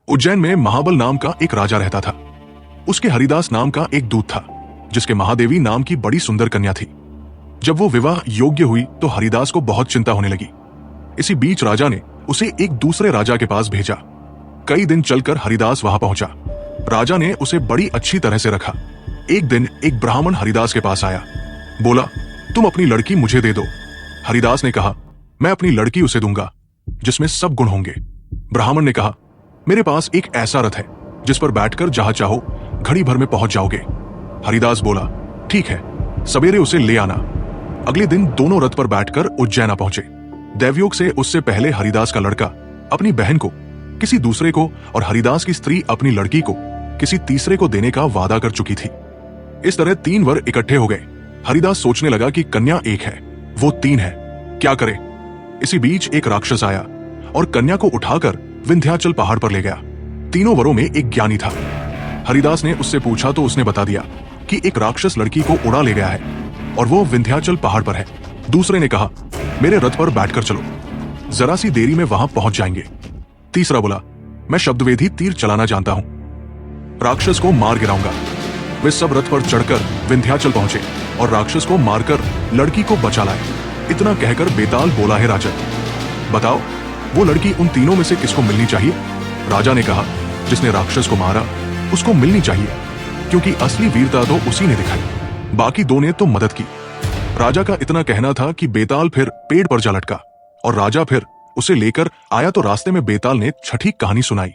उज्जैन में महाबल नाम का एक राजा रहता था। उसके हरिदास नाम का एक दूत था, जिसके महादेवी नाम की बड़ी सुंदर कन्या थी। जब वो विवाह योग्य हुई तो हरिदास को बहुत चिंता होने लगी। इसी बीच राजा ने उसे एक दूसरे राजा के पास भेजा। कई दिन चलकर हरिदास वहां पहुंचा। राजा ने उसे बड़ी अच्छी तरह से रखा। एक दिन एक ब्राह्मण हरिदास के पास आया। बोला, तुम अपनी लड़की मुझे दे दो। हरिदास ने कहा, मैं अपनी लड़की उसे दूंगा जिसमें सब गुण होंगे। ब्राह्मण ने कहा, मेरे पास एक ऐसा रथ है जिस पर बैठकर जहां चाहो घड़ी भर में पहुंच जाओगे। हरिदास बोला, ठीक है, सवेरे उसे ले आना। अगले दिन दोनों रथ पर बैठकर उज्जैन आ पहुंचे। दैवयोग से उससे पहले हरिदास का लड़का अपनी बहन को किसी दूसरे को और हरिदास की स्त्री अपनी लड़की को किसी तीसरे को देने का वादा कर चुकी थी। इस तरह 3 वर इकट्ठे हो गए। हरिदास सोचने लगा कि कन्या एक है, वो 3 है, क्या करे। इसी बीच एक राक्षस आया और कन्या को उठाकर विंध्याचल पहाड़ पर ले गया। तीनों वरों में एक ज्ञानी था। हरिदास ने उससे पूछा तो उसने बता दिया कि एक राक्षस लड़की को उड़ा ले गया है और वो विंध्याचल पहाड़ पर है। दूसरे ने कहा, मेरे रथ पर बैठकर चलो, जरा सी देरी में वहां पहुंच जाएंगे। तीसरा बोला, मैं शब्दवेधी तीर चलाना जानता हूं, राक्षस को मार गिराऊंगा। वे सब रथ पर चढ़कर विंध्याचल पहुंचे और राक्षस को मारकर लड़की को बचा लाए। इतना कहकर बेताल बोला, है राजन, बताओ वो लड़की उन तीनों में से किसको मिलनी चाहिए। राजा ने कहा, जिसने राक्षस को मारा उसको मिलनी चाहिए, क्योंकि असली वीरता तो उसी ने दिखाई, बाकी 2 ने तो मदद की। राजा का इतना कहना था कि बेताल फिर पेड़ पर जा लटका और राजा फिर उसे लेकर आया तो रास्ते में बेताल ने छठी कहानी सुनाई।